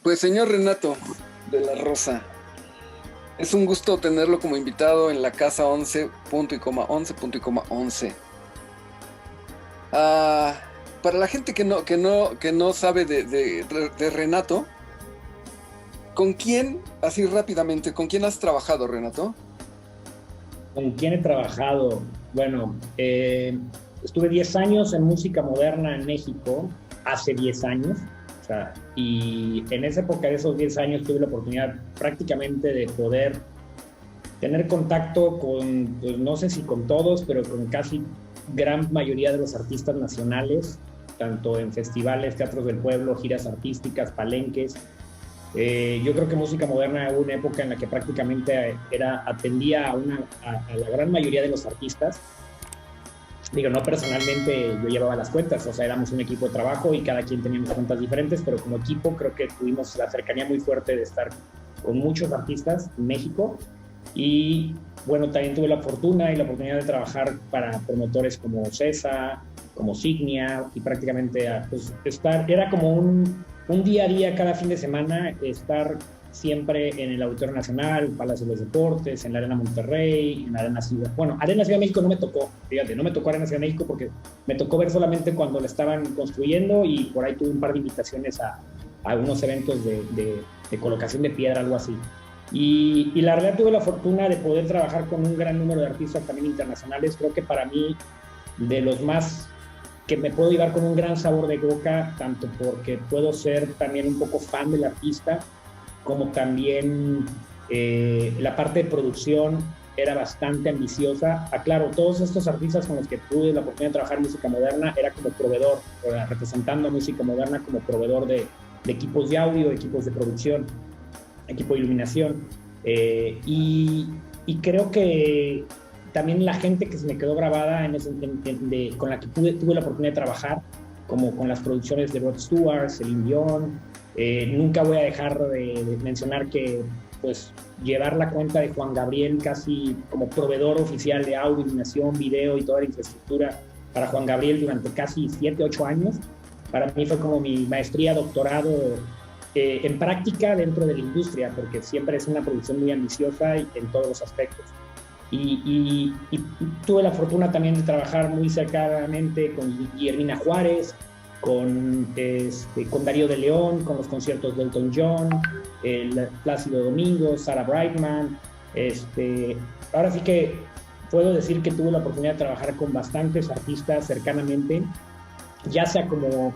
Pues señor Renato de la Rosa, es un gusto tenerlo como invitado en la casa 11 punto y coma 11 punto y coma 11. Para la gente que no sabe de Renato, ¿con quién, así rápidamente, con quién has trabajado, Renato? ¿Con quién he trabajado? Bueno, estuve 10 años en música moderna en México, hace 10 años, o sea, y en esa época de esos 10 años tuve la oportunidad prácticamente de poder tener contacto con, pues, no sé si con todos, pero con casi gran mayoría de los artistas nacionales, tanto en festivales, teatros del pueblo, giras artísticas, palenques. Yo creo que música moderna hubo una época en la que prácticamente atendía a la gran mayoría de los artistas. Digo, no personalmente yo llevaba las cuentas, o sea, éramos un equipo de trabajo y cada quien teníamos cuentas diferentes, pero como equipo creo que tuvimos la cercanía muy fuerte de estar con muchos artistas en México. Y bueno, también tuve la fortuna y la oportunidad de trabajar para promotores como CESA, como Signia, y prácticamente pues, era como un día a día cada fin de semana, estar siempre en el Auditorio Nacional, Palacio de los Deportes, en la Arena Monterrey, en la Arena Ciudad. Bueno, Arena Ciudad de México no me tocó, fíjate, no me tocó Arena Ciudad de México porque me tocó ver solamente cuando la estaban construyendo y por ahí tuve un par de invitaciones a unos eventos de colocación de piedra, algo así. Y la verdad tuve la fortuna de poder trabajar con un gran número de artistas también internacionales. Creo que para mí, de los más que me puedo llevar con un gran sabor de boca, tanto porque puedo ser también un poco fan del artista, como también la parte de producción era bastante ambiciosa. Aclaro, todos estos artistas con los que tuve la oportunidad de trabajar en música moderna era como proveedor, representando música moderna como proveedor de equipos de audio, equipos de producción, equipo de iluminación. Y creo que también la gente que se me quedó grabada con la que tuve la oportunidad de trabajar, como con las producciones de Rod Stewart, Celine Dion. Nunca voy a dejar de mencionar que pues llevar la cuenta de Juan Gabriel casi como proveedor oficial de audio, iluminación, video y toda la infraestructura para Juan Gabriel durante casi 7, 8 años. Para mí fue como mi maestría, doctorado en práctica dentro de la industria, porque siempre es una producción muy ambiciosa y en todos los aspectos. Y tuve la fortuna también de trabajar muy cercanamente con Guillermina Juárez, con Darío de León, con los conciertos de Elton John, Plácido Domingo, Sarah Brightman. Ahora sí que puedo decir que tuve la oportunidad de trabajar con bastantes artistas cercanamente, ya sea como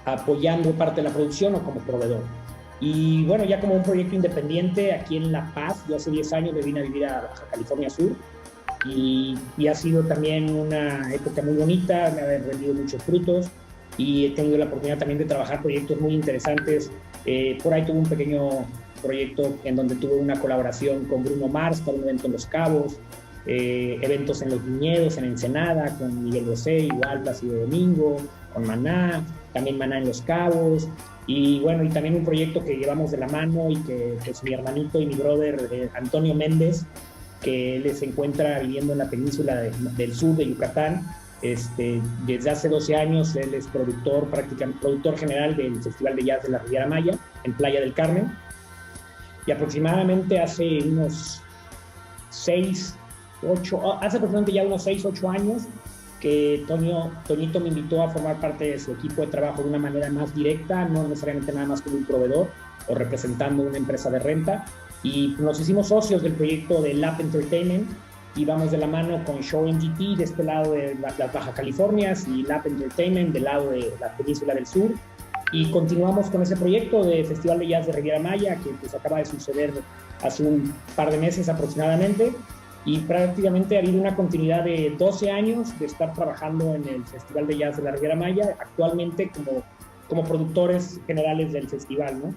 apoyando parte de la producción o como proveedor. Y bueno, ya como un proyecto independiente aquí en La Paz, yo hace 10 años me vine a vivir a Baja California Sur y ha sido también una época muy bonita, me ha rendido muchos frutos y he tenido la oportunidad también de trabajar proyectos muy interesantes. Por ahí tuve un pequeño proyecto en donde tuve una colaboración con Bruno Mars para un evento en Los Cabos, eventos en Los Viñedos, en Ensenada, con Miguel Bosé, igual Plácido Domingo, con Maná, también Maná en Los Cabos, y bueno, y también un proyecto que llevamos de la mano y que es mi hermanito y mi brother Antonio Méndez, que él se encuentra viviendo en la península del sur de Yucatán. Desde hace 12 años él es prácticamente productor general del Festival de Jazz de la Riviera Maya en Playa del Carmen, y aproximadamente hace aproximadamente ya unos 6, 8 años que Toñito me invitó a formar parte de su equipo de trabajo de una manera más directa, no necesariamente nada más como un proveedor o representando una empresa de renta, y nos hicimos socios del proyecto de Lab Entertainment y vamos de la mano con Show MGT de este lado de las Baja Californias y Lab Entertainment del lado de la península del sur, y continuamos con ese proyecto de Festival de Jazz de Riviera Maya que pues acaba de suceder hace un par de meses aproximadamente. Y prácticamente ha habido una continuidad de 12 años de estar trabajando en el Festival de Jazz de la Riviera Maya, actualmente como productores generales del festival, ¿no?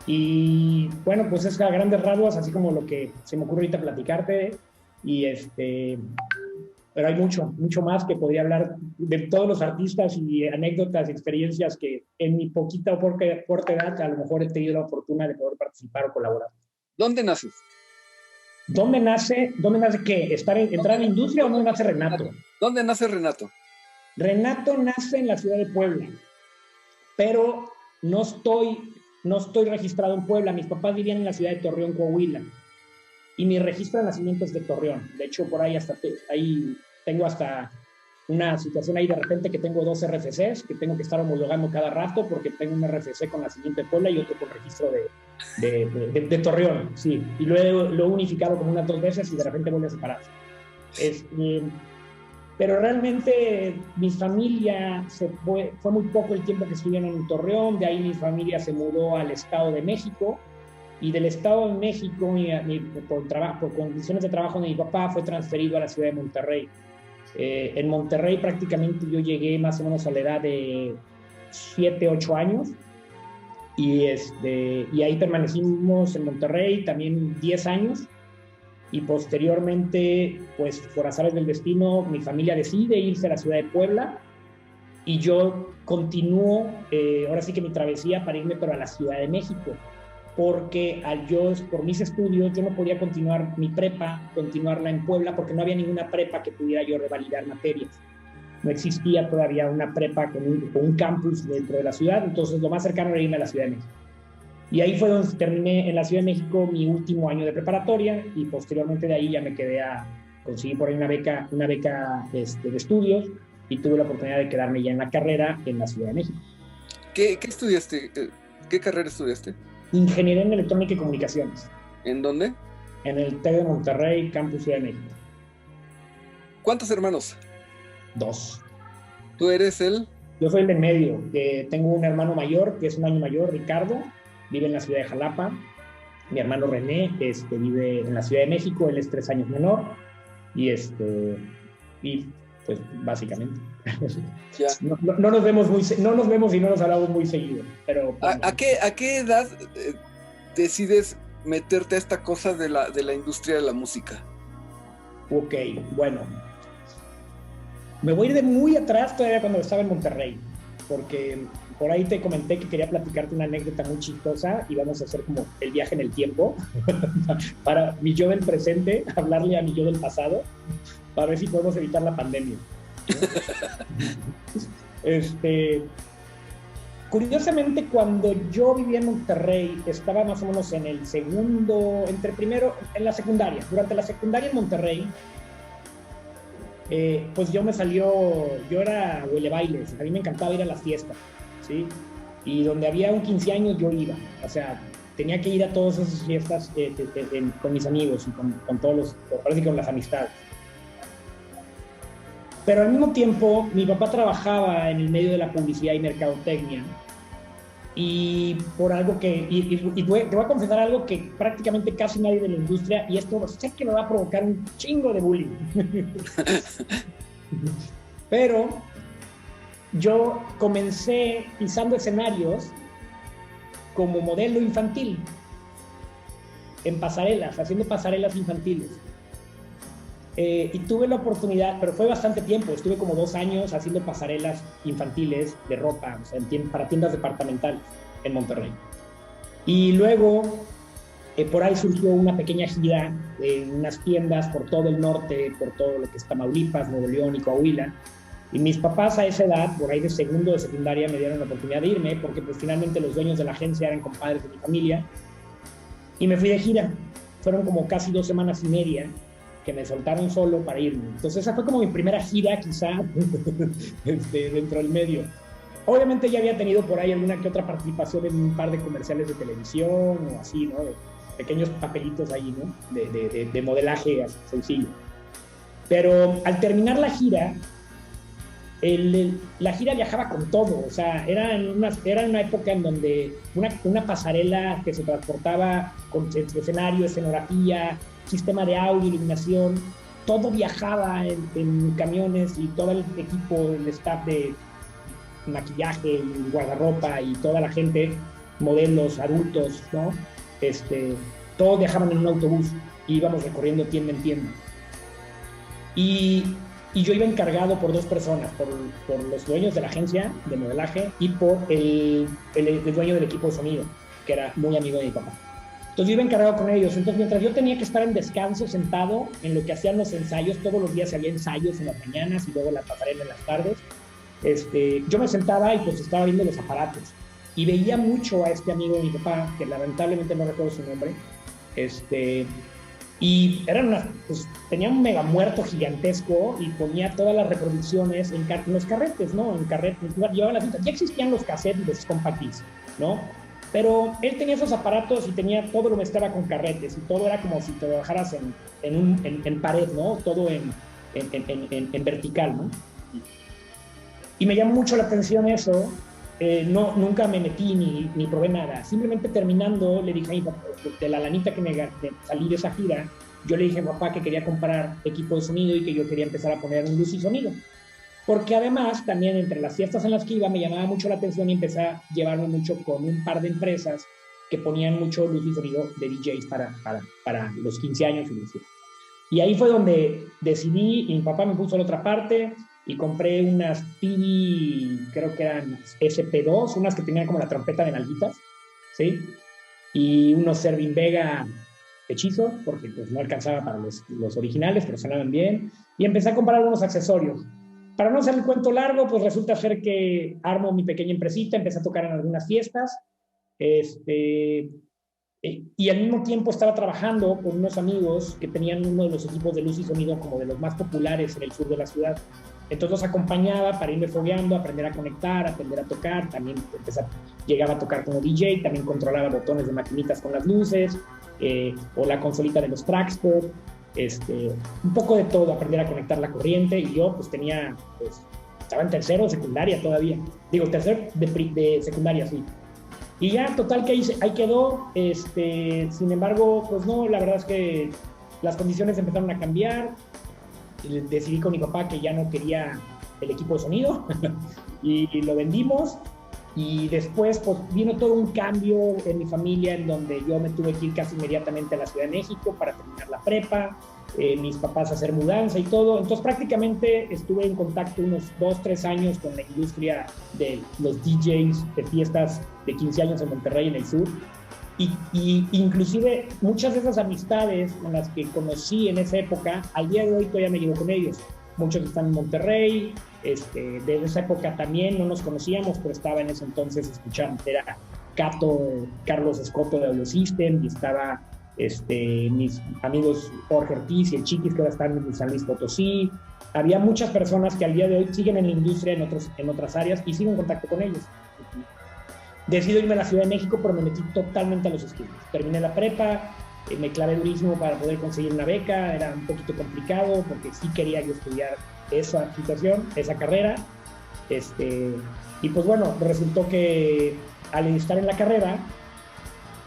Y bueno, pues es a grandes rasgos, así como lo que se me ocurre ahorita platicarte, y pero hay mucho más que podría hablar de todos los artistas y anécdotas y experiencias que en mi poquita o corta edad a lo mejor he tenido la fortuna de poder participar o colaborar. ¿Dónde naces? ¿Dónde nace qué? ¿Entrar en la industria o dónde nace Renato? ¿Dónde nace Renato? Renato nace en la ciudad de Puebla, pero no estoy no estoy registrado en Puebla. Mis papás vivían en la ciudad de Torreón, Coahuila. Y mi registro de nacimiento es de Torreón. De hecho, por ahí ahí tengo hasta una situación ahí de repente que tengo 2 RFCs que tengo que estar homologando cada rato porque tengo un RFC con nacimiento de Puebla y otro con registro de Torreón, sí. Y luego lo he unificado como unas 2 veces y de repente vuelve a separarse. Pero realmente mi familia fue muy poco el tiempo que estuvieron en Torreón, de ahí mi familia se mudó al Estado de México, y del Estado de México, por condiciones de trabajo de mi papá, fue transferido a la ciudad de Monterrey. En Monterrey prácticamente yo llegué más o menos a la edad de 7, 8 años, y ahí permanecimos en Monterrey también 10 años, y posteriormente, pues por azares del destino, mi familia decide irse a la ciudad de Puebla, y yo continúo, ahora sí que mi travesía para irme, pero a la Ciudad de México, porque por mis estudios, yo no podía continuar mi prepa, continuarla en Puebla, porque no había ninguna prepa que pudiera yo revalidar materias. No existía todavía una prepa con un campus dentro de la ciudad, entonces lo más cercano era irme a la Ciudad de México. Y ahí fue donde terminé en la Ciudad de México mi último año de preparatoria, y posteriormente de ahí ya me quedé conseguí por ahí una beca de estudios, y tuve la oportunidad de quedarme ya en la carrera en la Ciudad de México. ¿Qué estudiaste? ¿Qué carrera estudiaste? Ingeniería en Electrónica y Comunicaciones. ¿En dónde? En el TEC de Monterrey, Campus Ciudad de México. ¿Cuántos hermanos? 2. ¿Tú eres el? Yo soy el de medio, que tengo un hermano mayor, que es un año mayor, Ricardo, vive en la ciudad de Jalapa. Mi hermano René vive en la Ciudad de México, él es 3 años menor. Y pues básicamente. Ya. No nos vemos y no nos hablamos muy seguido. Pero, bueno. ¿A qué edad decides meterte a esta cosa de la industria de la música? Ok, bueno. Me voy a ir de muy atrás todavía cuando estaba en Monterrey, porque por ahí te comenté que quería platicarte una anécdota muy chistosa y vamos a hacer como el viaje en el tiempo para mi yo del presente, hablarle a mi yo del pasado, para ver si podemos evitar la pandemia. Curiosamente, cuando yo vivía en Monterrey, estaba más o menos en el segundo, en la secundaria. Durante la secundaria en Monterrey, pues yo era huele bailes, a mí me encantaba ir a las fiestas, ¿sí? Y donde había un 15 años yo iba, o sea, tenía que ir a todas esas fiestas con mis amigos y con todos parece que con las amistades. Pero al mismo tiempo, mi papá trabajaba en el medio de la publicidad y mercadotecnia, y por algo te voy a confesar algo que prácticamente casi nadie de la industria, y esto sé que me va a provocar un chingo de bullying. Pero yo comencé pisando escenarios como modelo infantil, en pasarelas, haciendo pasarelas infantiles. Y tuve la oportunidad, pero fue bastante tiempo, estuve como 2 años haciendo pasarelas infantiles de ropa, o sea, para tiendas departamentales en Monterrey. Y luego, por ahí surgió una pequeña gira en unas tiendas por todo el norte, por todo lo que es Tamaulipas, Nuevo León y Coahuila. Y mis papás a esa edad, por ahí de segundo de secundaria, me dieron la oportunidad de irme, porque pues finalmente los dueños de la agencia eran compadres de mi familia. Y me fui de gira. Fueron como casi 2 semanas y media que me soltaron solo para irme. Entonces esa fue como mi primera gira, quizá, dentro del medio. Obviamente ya había tenido por ahí alguna que otra participación en un par de comerciales de televisión o así, ¿no? De pequeños papelitos ahí, ¿no? De modelaje así, sencillo. Pero al terminar la gira, la gira viajaba con todo, o sea, era en una época en donde una pasarela que se transportaba con escenario, escenografía, sistema de audio, iluminación, todo viajaba en camiones, y todo el equipo, el staff de maquillaje y guardarropa y toda la gente, modelos, adultos, ¿no? Todos viajaban en un autobús y íbamos recorriendo tienda en tienda. Y yo iba encargado por 2 personas, por los dueños de la agencia de modelaje y por el dueño del equipo de sonido, que era muy amigo de mi papá. Entonces yo iba encargado con ellos. Entonces mientras yo tenía que estar en descanso, sentado en lo que hacían los ensayos, todos los días había ensayos en las mañanas y luego la pasarela en las tardes, yo me sentaba y pues estaba viendo los aparatos. y veía mucho a este amigo de mi papá, que lamentablemente no recuerdo su nombre, y pues, tenía un mega muerto gigantesco y ponía todas las reproducciones en los carretes, ¿no? En carretes, llevaba las cintas. Ya existían los cassettes y los compact discs, ¿no? Pero él tenía esos aparatos y tenía todo lo mezclaba con carretes y todo era como si te lo bajaras en pared, ¿no? Todo en vertical, ¿no? Y me llamó mucho la atención eso. Nunca me metí ni probé nada. Simplemente terminando, le dije a mi papá, de la lanita que me salí de esa gira, yo le dije a mi papá que quería comprar equipo de sonido y que yo quería empezar a poner un luz y sonido. Porque además, también entre las fiestas en las que iba, me llamaba mucho la atención y empecé a llevarme mucho con un par de empresas que ponían mucho luz y sonido de DJs para los 15 años y los 7. Y ahí fue donde decidí, y mi papá me puso la otra parte, y compré unas PV, creo que eran SP2, unas que tenían como la trompeta de nalguitas, ¿sí? Y unos Servin Vega hechizos, porque pues no alcanzaba para los originales, pero sonaban bien, y empecé a comprar algunos accesorios. Para no hacer el cuento largo, pues resulta ser que armo mi pequeña empresita, empecé a tocar en algunas fiestas, y al mismo tiempo estaba trabajando con unos amigos que tenían uno de los equipos de luz y sonido como de los más populares en el sur de la ciudad. Entonces los acompañaba para irme fogueando, aprender a conectar, aprender a tocar. También llegaba a tocar como DJ, también controlaba botones de maquinitas con las luces, o la consolita de los Traxport, un poco de todo, aprender a conectar la corriente. Y yo pues estaba en tercero de secundaria todavía, tercero de secundaria, sí. Y ya, total, que ahí quedó. Sin embargo, pues no, la verdad es que las condiciones empezaron a cambiar. Decidí con mi papá que ya no quería el equipo de sonido y lo vendimos. Y después pues vino todo un cambio en mi familia, en donde yo me tuve que ir casi inmediatamente a la Ciudad de México para terminar la prepa, mis papás a hacer mudanza y todo. Entonces prácticamente estuve en contacto unos 2-3 años con la industria de los DJs de fiestas de 15 años en Monterrey, en el sur. Y inclusive muchas de esas amistades con las que conocí en esa época, al día de hoy todavía me llevo con ellos. Muchos están en Monterrey, de esa época también no nos conocíamos, pero estaba en ese entonces escuchando, era Carlos Escoto de Audio System, y estaba mis amigos Jorge Ortiz y el Chiquis, que ahora están en San Luis Potosí. Había muchas personas que al día de hoy siguen en la industria en otras áreas y sigo en contacto con ellos. Decido irme a la Ciudad de México, pero me metí totalmente a los estudios. Terminé la prepa, me clavé durísimo para poder conseguir una beca. Era un poquito complicado porque sí quería yo estudiar esa situación, esa carrera. Y pues bueno, resultó que al estar en la carrera,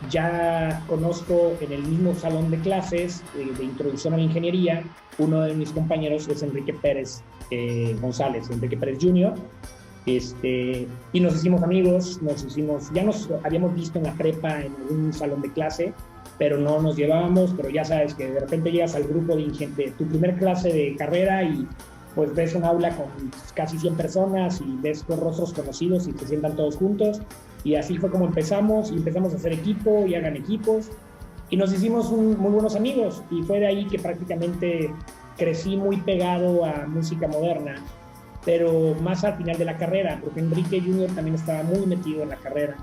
ya conozco en el mismo salón de clases de introducción a la ingeniería, uno de mis compañeros es Enrique Pérez González, Enrique Pérez Jr., y nos hicimos amigos, ya nos habíamos visto en la prepa en un salón de clase, pero no nos llevábamos. Pero ya sabes que de repente llegas al grupo de tu primer clase de carrera y pues ves un aula con casi 100 personas y ves los rostros conocidos y se sientan todos juntos. Y así fue como empezamos a hacer equipo y hagan equipos y nos hicimos muy buenos amigos, y fue de ahí que prácticamente crecí muy pegado a música moderna, pero más al final de la carrera, porque Enrique Jr. también estaba muy metido en la carrera,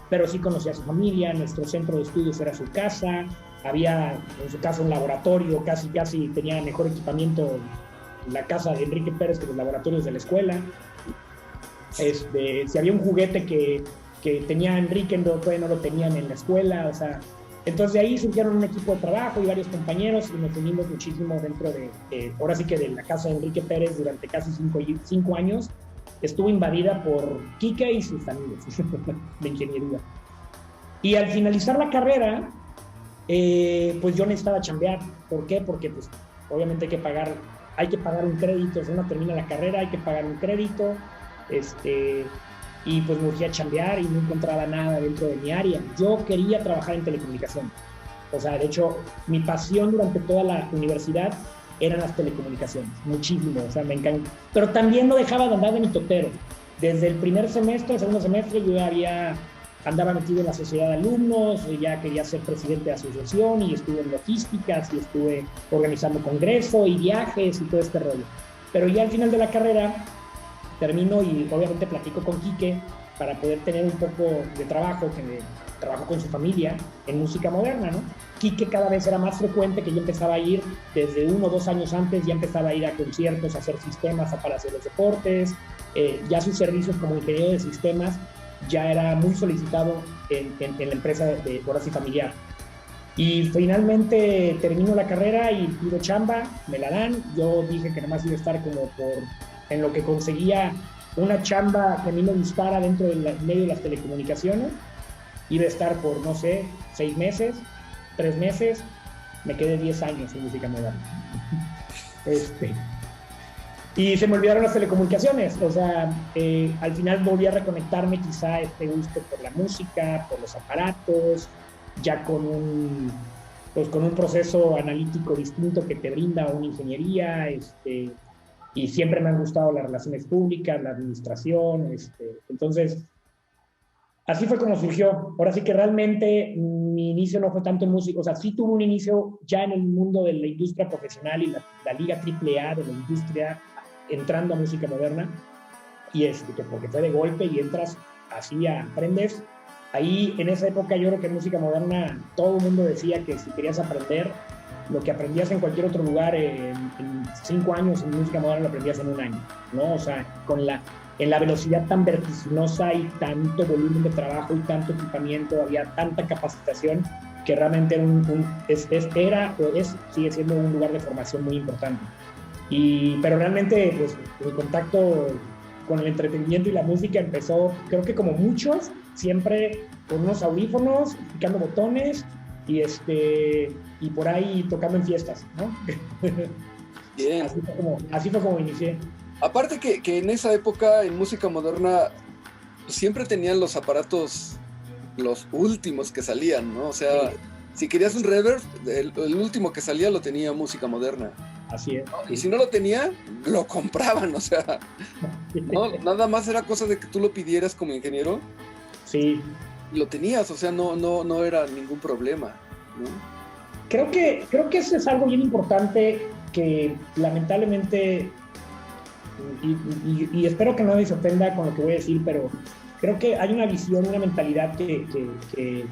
pero sí conocía a su familia. Nuestro centro de estudios era su casa, había en su casa un laboratorio, casi tenía mejor equipamiento la casa de Enrique Pérez que los laboratorios de la escuela. Si había un juguete que tenía Enrique, todavía no lo tenían en la escuela, o sea. Entonces de ahí surgieron un equipo de trabajo y varios compañeros, y nos unimos muchísimo dentro ahora sí que de la casa de Enrique Pérez. Durante casi 5 años estuvo invadida por Quique y sus amigos de ingeniería. Y al finalizar la carrera, pues yo necesitaba chambear. ¿Por qué? Porque pues obviamente hay que pagar un crédito. Si uno termina la carrera hay que pagar un crédito, y pues me urgía a chambear y no encontraba nada dentro de mi área. Yo quería trabajar en telecomunicación. O sea, de hecho, mi pasión durante toda la universidad eran las telecomunicaciones, muchísimo, o sea, me encanta. Pero también no dejaba de andar de mi totero. Desde el primer semestre, el segundo semestre, yo andaba metido en la sociedad de alumnos, ya quería ser presidente de asociación, y estuve en logísticas, y estuve organizando congreso y viajes y todo este rollo. Pero ya al final de la carrera termino y obviamente platico con Quique para poder tener un poco de trabajo, que trabajo con su familia en música moderna, ¿no? Quique cada vez era más frecuente que yo empezaba a ir desde 1 o 2 años antes, ya empezaba a ir a conciertos, a hacer sistemas, a Palacio de los Deportes, ya sus servicios como ingeniero de sistemas ya era muy solicitado en la empresa de Horas y Familiar. Y finalmente termino la carrera y pido chamba, me la dan. Yo dije que nada más iba a estar como en lo que conseguía una chamba que a mí me gustara dentro del medio de las telecomunicaciones. Iba a estar por, no sé, 6 meses, 3 meses. Me quedé 10 años en música moderna. Y se me olvidaron las telecomunicaciones. O sea, al final volví a reconectarme quizá este gusto por la música, por los aparatos, ya con un proceso analítico distinto que te brinda una ingeniería, y siempre me han gustado las relaciones públicas, la administración, entonces, así fue como surgió. Ahora sí que realmente mi inicio no fue tanto en música, o sea, sí tuve un inicio ya en el mundo de la industria profesional y la liga AAA de la industria, entrando a música moderna, y que porque fue de golpe y entras así, aprendes. Ahí, en esa época, yo creo que en música moderna todo el mundo decía que si querías aprender lo que aprendías en cualquier otro lugar en 5 años, en música moderna lo aprendías en 1 año, ¿no? O sea, en la velocidad tan vertiginosa y tanto volumen de trabajo y tanto equipamiento, había tanta capacitación que realmente sigue siendo un lugar de formación muy importante. Pero realmente, pues, mi contacto con el entretenimiento y la música empezó, creo que como muchos, siempre con unos audífonos, picando botones y por ahí tocando en fiestas, ¿no? Bien. Así fue como inicié. Aparte que en esa época, en música moderna, pues, siempre tenían los aparatos, los últimos que salían, ¿no? O sea, sí, si querías un reverb, el último que salía lo tenía música moderna. Así es. Y si no lo tenía, lo compraban, o sea, no, nada más era cosa de que tú lo pidieras como ingeniero. Sí. Y lo tenías, o sea, no era ningún problema, ¿no? Creo que eso es algo bien importante que lamentablemente, y espero que nadie se ofenda con lo que voy a decir, pero creo que hay una visión, una mentalidad que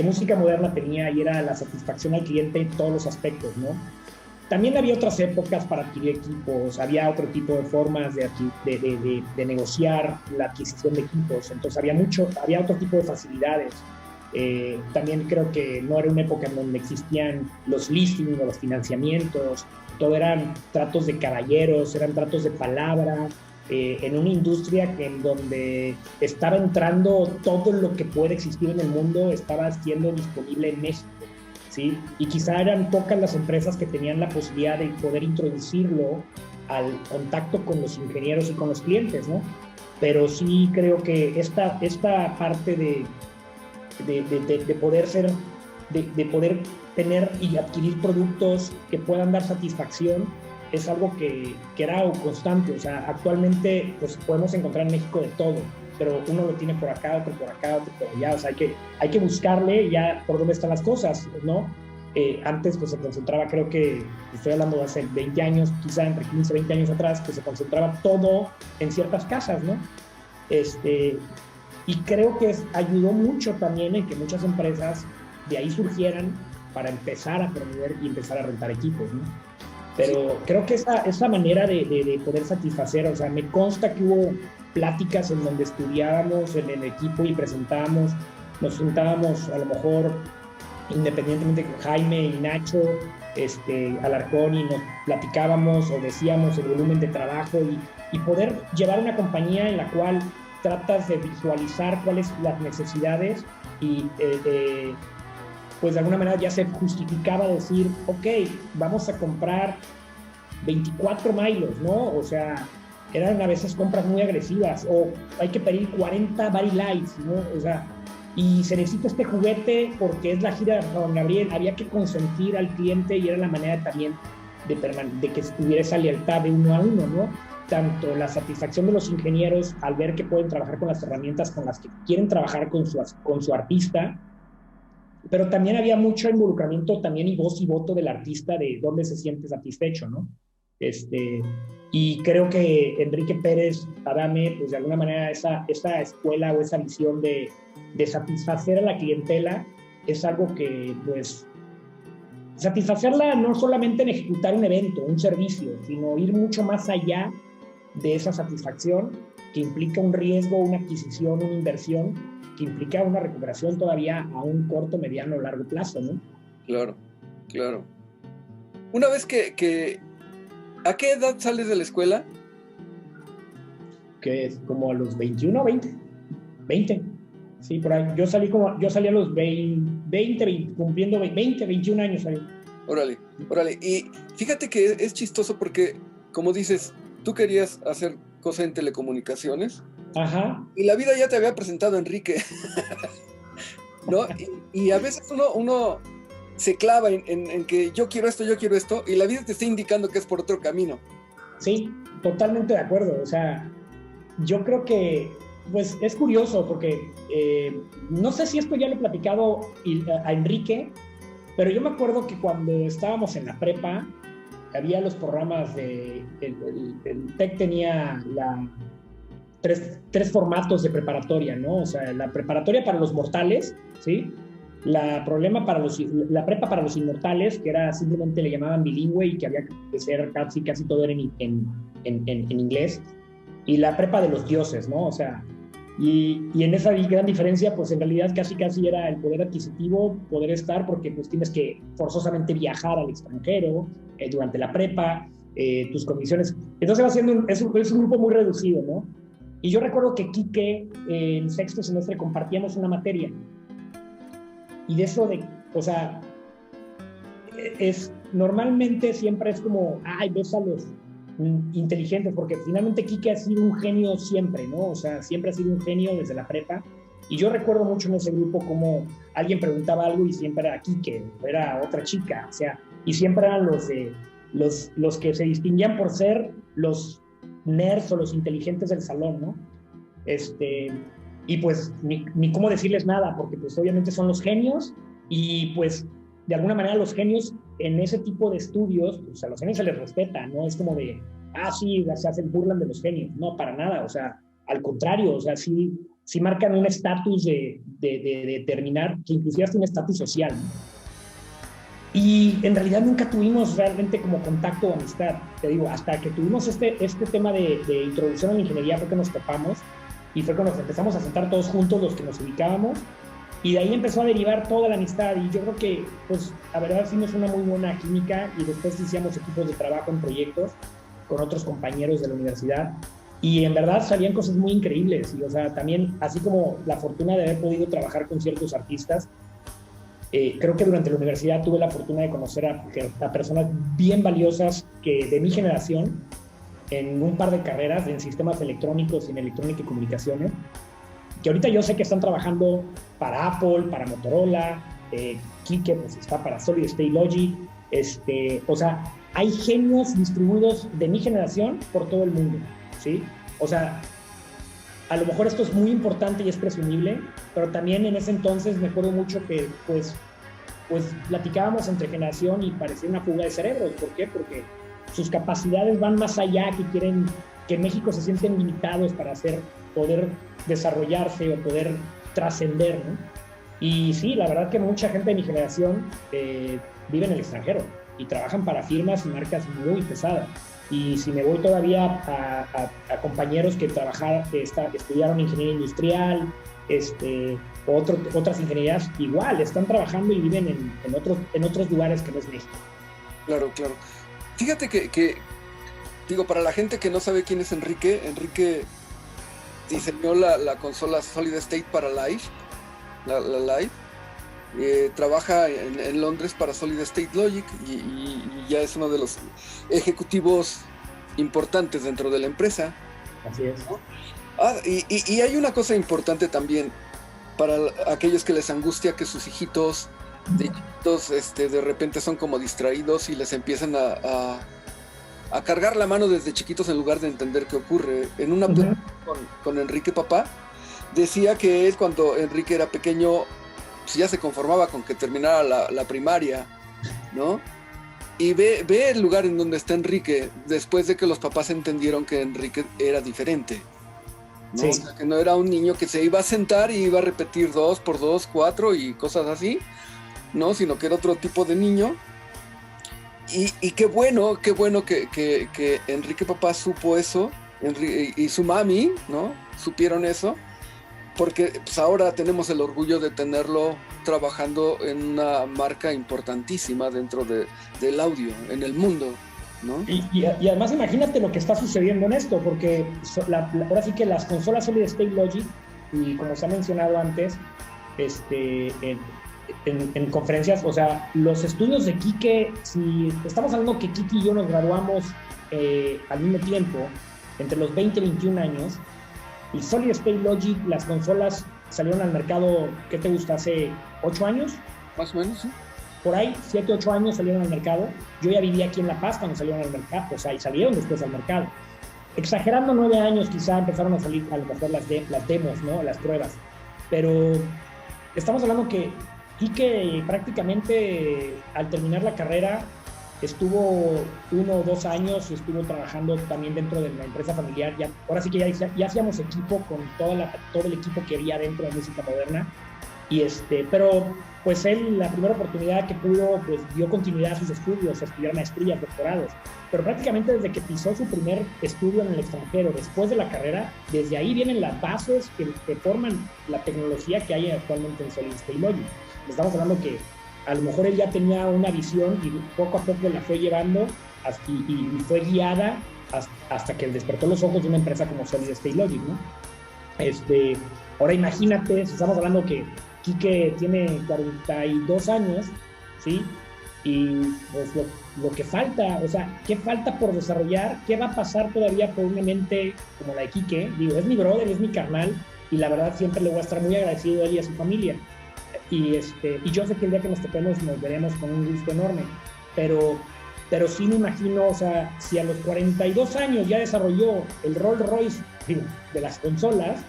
música moderna tenía, y era la satisfacción al cliente en todos los aspectos, ¿no? También había otras épocas para adquirir equipos, había otro tipo de formas de negociar la adquisición de equipos, entonces había otro tipo de facilidades. También creo que no era una época en donde existían los leasing o los financiamientos, todo eran tratos de caballeros, eran tratos de palabra, en una industria en donde estaba entrando todo lo que puede existir en el mundo, estaba siendo disponible en México, ¿sí? Y quizá eran pocas las empresas que tenían la posibilidad de poder introducirlo al contacto con los ingenieros y con los clientes, ¿no? Pero sí creo que esta parte de poder tener y adquirir productos que puedan dar satisfacción es algo que era constante. O sea, actualmente pues podemos encontrar en México de todo, pero uno lo tiene por acá, otro por acá, otro por allá. O sea, hay que buscarle ya por dónde están las cosas, ¿no? Antes pues se concentraba, creo que estoy hablando de hace 20 años, quizá entre 15 y 20 años atrás, que se concentraba todo en ciertas casas, ¿no? Y creo que ayudó mucho también en que muchas empresas de ahí surgieran para empezar a promover y empezar a rentar equipos, ¿no? Pero creo que esa manera de poder satisfacer, o sea, me consta que hubo pláticas en donde estudiábamos en el equipo y presentábamos, nos sentábamos a lo mejor independientemente con Jaime y Nacho, Alarcón, y nos platicábamos o decíamos el volumen de trabajo y poder llevar una compañía en la cual tratas de visualizar cuáles son las necesidades y pues de alguna manera ya se justificaba decir, ok, vamos a comprar 24 Milos, ¿no? O sea, eran a veces compras muy agresivas, o hay que pedir 40 Bari Lights, ¿no? O sea, y se necesita este juguete porque es la gira de Juan Gabriel, había que consentir al cliente y era la manera también de que tuviera esa lealtad de uno a uno, ¿no? Tanto la satisfacción de los ingenieros al ver que pueden trabajar con las herramientas con las que quieren trabajar con su artista, pero también había mucho involucramiento también y voz y voto del artista de dónde se siente satisfecho, ¿no? Y creo que Enrique Pérez Adame, pues de alguna manera esa escuela o esa visión de satisfacer a la clientela es algo que, pues, satisfacerla no solamente en ejecutar un evento, un servicio, sino ir mucho más allá de esa satisfacción que implica un riesgo, una adquisición, una inversión, que implica una recuperación todavía a un corto, mediano o largo plazo, ¿no? Claro, claro. Una vez que ¿a qué edad sales de la escuela? Que es como a los 21, 20. Sí, por ahí. Yo salí a los 20, cumpliendo 20, 21 años ahí. Órale. Y fíjate que es chistoso porque, como dices, tú querías hacer cosas en telecomunicaciones. Ajá. Y la vida ya te había presentado a Enrique. ¿No? Y a veces uno se clava en que yo quiero esto, y la vida te está indicando que es por otro camino. Sí, totalmente de acuerdo. O sea, yo creo que, pues, es curioso porque no sé si esto ya lo he platicado a Enrique, pero yo me acuerdo que cuando estábamos en la prepa, había los programas el TEC tenía tres formatos de preparatoria, ¿no? O sea, la preparatoria para los mortales, ¿sí? La prepa para los inmortales, que era simplemente le llamaban bilingüe y que había que ser casi todo era en inglés, y la prepa de los dioses, ¿no? O sea, y en esa gran diferencia, pues en realidad casi era el poder adquisitivo, poder estar, porque pues tienes que forzosamente viajar al extranjero durante la prepa, tus condiciones. Entonces va siendo es un grupo muy reducido, ¿no? Y yo recuerdo que Quique, en sexto semestre, compartíamos una materia. Y de eso o sea, normalmente siempre es como, ves a los inteligentes, porque finalmente Quique ha sido un genio siempre, ¿no? O sea, siempre ha sido un genio desde la prepa. Y yo recuerdo mucho en ese grupo como alguien preguntaba algo y siempre era Quique, era otra chica, o sea, y siempre eran los que se distinguían por ser los nerds o los inteligentes del salón, ¿no? Y pues ni cómo decirles nada, porque pues obviamente son los genios y pues de alguna manera los genios en ese tipo de estudios, pues a los genios se les respeta, ¿no? Es como de, sí, se hacen burlan de los genios. No, para nada, o sea, al contrario, o sea, sí marcan un estatus de determinar, que inclusive hasta un estatus social, ¿no? Y en realidad nunca tuvimos realmente como contacto o amistad, te digo, hasta que tuvimos este tema de introducción a la ingeniería fue que nos topamos y fue cuando nos empezamos a sentar todos juntos los que nos ubicábamos y de ahí empezó a derivar toda la amistad y yo creo que, pues, la verdad hicimos una muy buena química y después hicimos equipos de trabajo en proyectos con otros compañeros de la universidad y en verdad salían cosas muy increíbles y, o sea, también, así como la fortuna de haber podido trabajar con ciertos artistas, creo que durante la universidad tuve la fortuna de conocer a personas bien valiosas de mi generación en un par de carreras en sistemas electrónicos y en electrónica y comunicaciones, que ahorita yo sé que están trabajando para Apple, para Motorola, Quique pues está para Solid State Logic, o sea, hay genios distribuidos de mi generación por todo el mundo, ¿sí? O sea, a lo mejor esto es muy importante y es presumible, pero también en ese entonces me acuerdo mucho que pues platicábamos entre generación y parecía una fuga de cerebros. ¿Por qué? Porque sus capacidades van más allá, que quieren que en México se sienten limitados para poder desarrollarse o poder trascender, ¿no? Y sí, la verdad que mucha gente de mi generación vive en el extranjero y trabajan para firmas y marcas muy pesadas. Y si me voy todavía a compañeros que estudiaron ingeniería industrial, otras ingenierías, igual, están trabajando y viven en otros lugares que no es México. Claro. Fíjate que digo, para la gente que no sabe quién es Enrique diseñó la consola Solid State para Live, la Live. Trabaja en Londres para Solid State Logic y ya es uno de los ejecutivos importantes dentro de la empresa. Así es. ¿No? Y hay una cosa importante también para aquellos que les angustia que sus hijitos de repente son como distraídos y les empiezan a cargar la mano desde chiquitos en lugar de entender qué ocurre. En una plática con Enrique papá decía que él, cuando Enrique era pequeño, pues ya se conformaba con que terminara la primaria, ¿no? Y ve el lugar en donde está Enrique después de que los papás entendieron que Enrique era diferente, ¿no? Sí. O sea, que no era un niño que se iba a sentar y iba a repetir 2 por 2, 4 y cosas así, ¿no? Sino que era otro tipo de niño. Y qué bueno que Enrique papá supo eso, y su mami, ¿no? Supieron eso, porque pues ahora tenemos el orgullo de tenerlo trabajando en una marca importantísima dentro del audio en el mundo, ¿no? Y además imagínate lo que está sucediendo en esto, porque ahora sí que las consolas Solid State Logic, y como se ha mencionado antes, en conferencias, o sea, los estudios de Quique, si estamos hablando que Quique y yo nos graduamos al mismo tiempo, entre los 20 y 21 años, y Solid State Logic, las consolas salieron al mercado, ¿qué te gusta? ¿Hace 8 años? Más o menos, sí. Por ahí, 7, 8 años salieron al mercado. Yo ya vivía aquí en La Paz cuando salieron al mercado, o sea, y salieron después al mercado. Exagerando 9 años quizá empezaron a salir a lo mejor las demos, ¿no? Las pruebas. Pero estamos hablando que Quique prácticamente al terminar la carrera estuvo 1 o 2 años y estuvo trabajando también dentro de la empresa familiar. Ahora sí que ya hacíamos equipo con todo el equipo que había dentro de música moderna. Pero pues él, la primera oportunidad que pudo, pues dio continuidad a sus estudios, a estudiar maestrías, doctorados. Pero prácticamente desde que pisó su primer estudio en el extranjero, después de la carrera, desde ahí vienen las bases que forman la tecnología que hay actualmente en Solid State Logic. Estamos hablando que a lo mejor él ya tenía una visión y poco a poco la fue llevando y fue guiada hasta que despertó los ojos de una empresa como Solid State Logic, ¿no? Ahora imagínate, estamos hablando que Quique tiene 42 años, ¿sí? Y pues lo que falta, o sea, ¿qué falta por desarrollar? ¿Qué va a pasar todavía por una mente como la de Quique? Digo, es mi brother, es mi carnal, y la verdad siempre le voy a estar muy agradecido a él y a su familia. Y yo sé que el día que nos topemos nos veremos con un gusto enorme, pero sí me imagino, o sea, si a los 42 años ya desarrolló el Rolls Royce de las consolas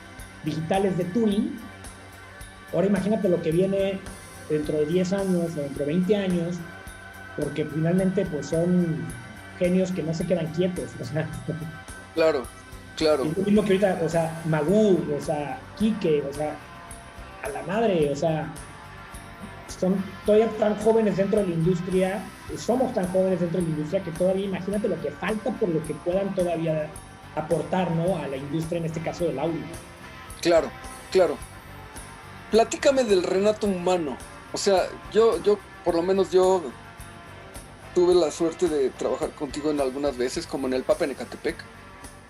digitales de Turing, ahora imagínate lo que viene dentro de 10 años o dentro de 20 años, porque finalmente pues son genios que no se quedan quietos, o sea. Claro. Es lo mismo que ahorita, o sea, Magoo, o sea, Quique, o sea, a la madre, o sea, son todavía tan jóvenes dentro de la industria, somos tan jóvenes dentro de la industria que todavía imagínate lo que falta por lo que puedan todavía aportar, ¿no? A la industria, en este caso del audio. Claro. Platícame del Renato humano. O sea, yo por lo menos yo tuve la suerte de trabajar contigo en algunas veces, como en el Papa en Ecatepec.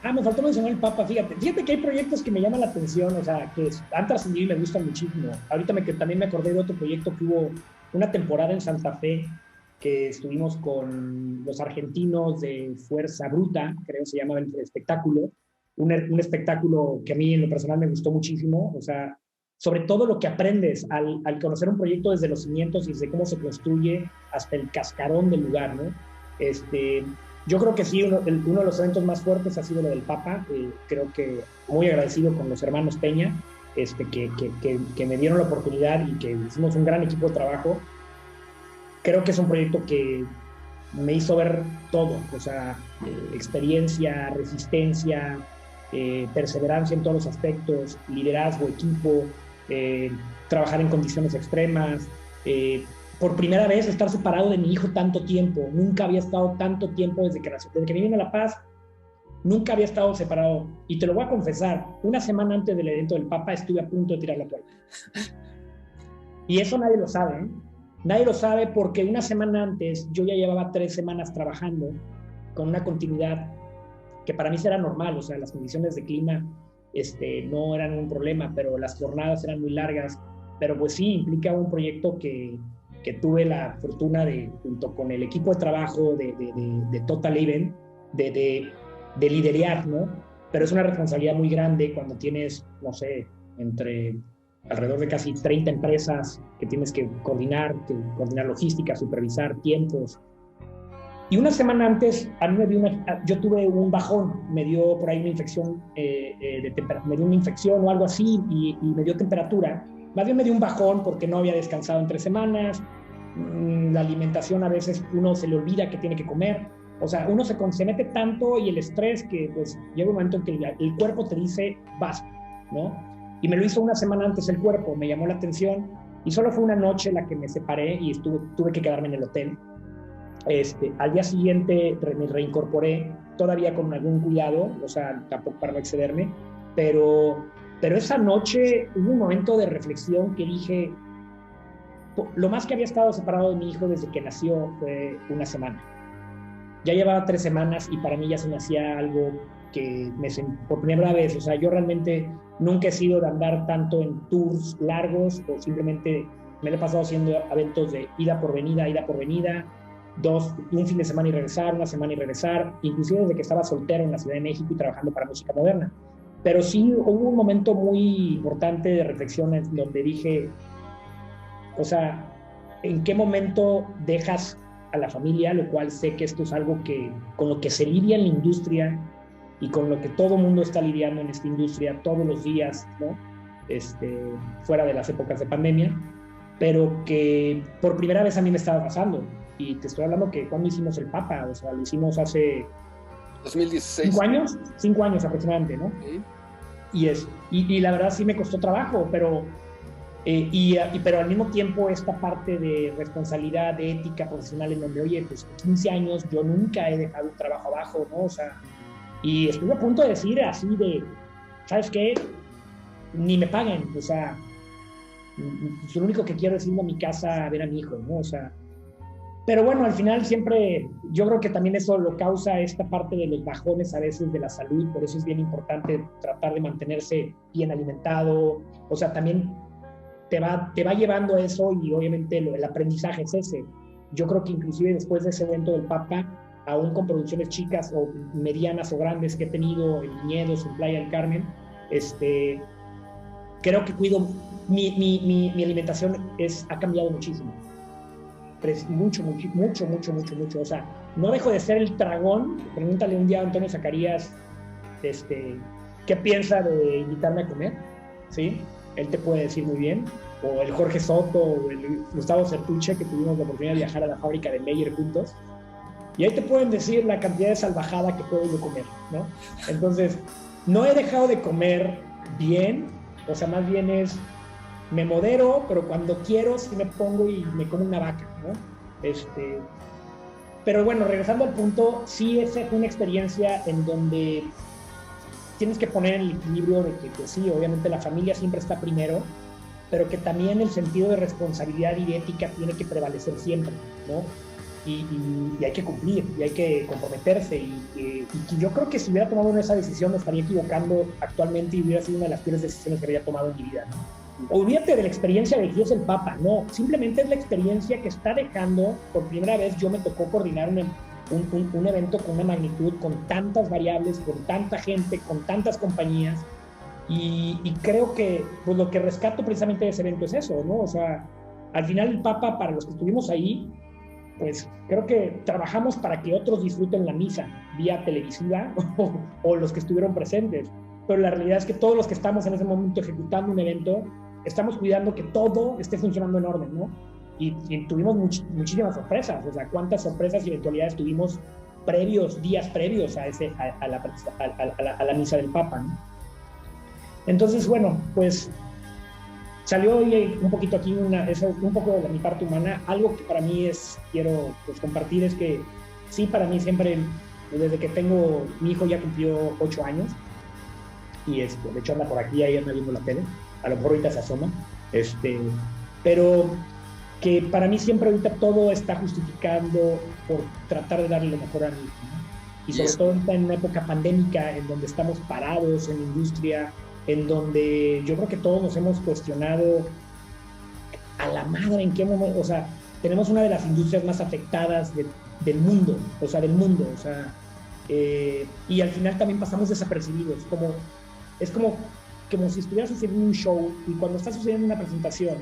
Me faltó mencionar el Papa, fíjate que hay proyectos que me llaman la atención, o sea, que han trascendido y me gustan muchísimo. Ahorita también me acordé de otro proyecto que hubo una temporada en Santa Fe, que estuvimos con los argentinos de Fuerza Bruta, creo que se llama el espectáculo, un espectáculo que a mí en lo personal me gustó muchísimo, o sea, sobre todo lo que aprendes al conocer un proyecto desde los cimientos y desde cómo se construye hasta el cascarón del lugar, ¿no? Yo creo que sí, uno de los eventos más fuertes ha sido lo del Papa. Creo que muy agradecido con los hermanos Peña, que me dieron la oportunidad y que hicimos un gran equipo de trabajo. Creo que es un proyecto que me hizo ver todo, o sea, experiencia, resistencia, perseverancia en todos los aspectos, liderazgo, equipo, trabajar en condiciones extremas, por primera vez estar separado de mi hijo tanto tiempo. Nunca había estado tanto tiempo desde que vine a La Paz, nunca había estado separado. Y te lo voy a confesar, una semana antes del evento del Papa estuve a punto de tirar la toalla. Y eso nadie lo sabe, ¿eh? Nadie lo sabe porque una semana antes yo ya llevaba 3 semanas trabajando con una continuidad que para mí era normal, o sea, las condiciones de clima no eran un problema, pero las jornadas eran muy largas. Pero pues sí, implica un proyecto que tuve la fortuna de, junto con el equipo de trabajo de Total Event, de liderar, ¿no? Pero es una responsabilidad muy grande cuando tienes, no sé, alrededor de casi 30 empresas que tienes que coordinar logística, supervisar tiempos. Y una semana antes, a mí yo tuve un bajón, me dio por ahí una infección, me dio una infección o algo así y me dio temperatura. Más bien me dio un bajón porque no había descansado en 3 semanas, la alimentación a veces uno se le olvida que tiene que comer. O sea, uno se mete tanto y el estrés que pues llega un momento en que el cuerpo te dice, basta, ¿no? Y me lo hizo una semana antes el cuerpo, me llamó la atención y solo fue una noche la que me separé y tuve que quedarme en el hotel. Al día siguiente me reincorporé, todavía con algún cuidado, o sea, tampoco para no excederme, pero esa noche hubo un momento de reflexión que dije, lo más que había estado separado de mi hijo desde que nació fue una semana. Ya llevaba 3 semanas y para mí ya se me hacía algo que por primera vez, o sea, yo realmente nunca he sido de andar tanto en tours largos o simplemente me lo he pasado haciendo eventos de ida por venida, un fin de semana y regresar, una semana y regresar, inclusive desde que estaba soltero en la Ciudad de México y trabajando para música moderna. Pero sí hubo un momento muy importante de reflexión en donde dije, o sea, ¿en qué momento dejas a la familia? Lo cual sé que esto es algo con lo que se lidia en la industria y con lo que todo el mundo está lidiando en esta industria todos los días, ¿no? Fuera de las épocas de pandemia, pero que por primera vez a mí me estaba pasando. Y te estoy hablando que cuando hicimos el Papa, o sea, lo hicimos hace 2016. 5 años aproximadamente, ¿no? ¿Sí? Y la verdad sí me costó trabajo, pero al mismo tiempo esta parte de responsabilidad, de ética profesional en donde, oye, pues 15 años yo nunca he dejado un trabajo abajo, ¿no? O sea, y estuve a punto de decir así de, ¿sabes qué? Ni me paguen, o sea, lo único que quiero es irme a mi casa a ver a mi hijo, ¿no? O sea, pero bueno, al final siempre, yo creo que también eso lo causa esta parte de los bajones a veces de la salud, por eso es bien importante tratar de mantenerse bien alimentado, o sea, también te va llevando a eso y obviamente el aprendizaje es ese. Yo creo que inclusive después de ese evento del Papa, aún con producciones chicas o medianas o grandes que he tenido en Viñedos, en Playa del Carmen, creo que cuido, mi alimentación ha cambiado muchísimo. Mucho. O sea, no dejo de ser el tragón. Pregúntale un día a Antonio Zacarías qué piensa de invitarme a comer, ¿sí? Él te puede decir muy bien. O el Jorge Soto, o el Gustavo Certuche, que tuvimos la oportunidad de viajar a la fábrica de Meyer juntos. Y ahí te pueden decir la cantidad de salvajada que puedo yo comer, ¿no? Entonces, no he dejado de comer bien, o sea, más bien me modero, pero cuando quiero sí me pongo y me como una vaca, ¿no? Pero bueno, regresando al punto, sí es una experiencia en donde tienes que poner el equilibrio de que pues sí, obviamente la familia siempre está primero, pero que también el sentido de responsabilidad y de ética tiene que prevalecer siempre, ¿no? Y hay que cumplir, y hay que comprometerse, y yo creo que si hubiera tomado esa decisión me estaría equivocando actualmente y hubiera sido una de las peores decisiones que había tomado en mi vida, ¿no? Olvídate de la experiencia de que es el Papa, no, simplemente es la experiencia que está dejando, por primera vez yo me tocó coordinar un evento con una magnitud, con tantas variables, con tanta gente, con tantas compañías, y creo que pues, lo que rescato precisamente de ese evento es eso, ¿no? O sea, al final el Papa, para los que estuvimos ahí, pues creo que trabajamos para que otros disfruten la misa vía televisiva o los que estuvieron presentes, pero la realidad es que todos los que estamos en ese momento ejecutando un evento, estamos cuidando que todo esté funcionando en orden, ¿no? Y tuvimos muchísimas sorpresas, o sea, cuántas sorpresas y eventualidades tuvimos días previos a la misa del Papa, ¿no? Entonces, bueno, pues salió hoy un poquito aquí, un poco de mi parte humana. Algo que para mí quiero pues, compartir es que sí, para mí siempre, desde que mi hijo ya cumplió 8 años, y de hecho anda por aquí, ahí anda viendo la tele, a lo mejor ahorita se asoma, pero que para mí siempre ahorita todo está justificando por tratar de darle lo mejor a mi hijo, ¿no? Y sobre todo está en una época pandémica en donde estamos parados en la industria, en donde yo creo que todos nos hemos cuestionado a la madre en qué momento, o sea, tenemos una de las industrias más afectadas del mundo, o sea, y al final también pasamos desapercibidos, es como si estuviera sucediendo un show y cuando está sucediendo una presentación,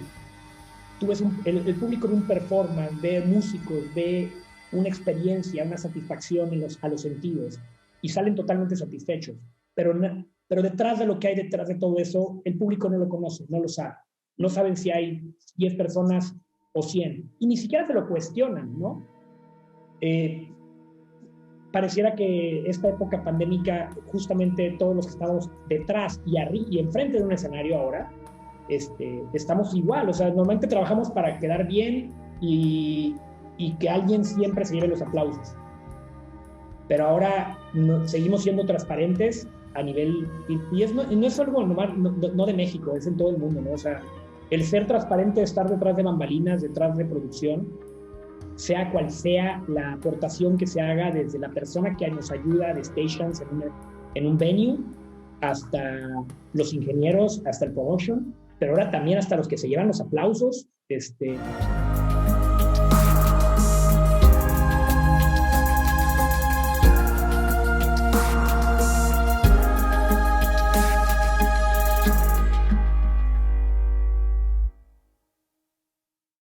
tú ves el público de un performance, ve músicos, ve una experiencia, una satisfacción a los sentidos y salen totalmente satisfechos, pero detrás de lo que hay detrás de todo eso, el público no lo conoce, no lo sabe. No saben si hay 10 personas o 100, y ni siquiera se lo cuestionan, ¿no? Pareciera que esta época pandémica, justamente todos los que estamos detrás y enfrente de un escenario ahora, estamos igual, o sea, normalmente trabajamos para quedar bien y que alguien siempre se lleve los aplausos. Pero ahora seguimos siendo transparentes a nivel, y no es algo normal, no de México, es en todo el mundo, ¿no? O sea, el ser transparente, estar detrás de bambalinas, detrás de producción, sea cual sea la aportación que se haga desde la persona que nos ayuda de stations en un venue, hasta los ingenieros, hasta el production, pero ahora también hasta los que se llevan los aplausos,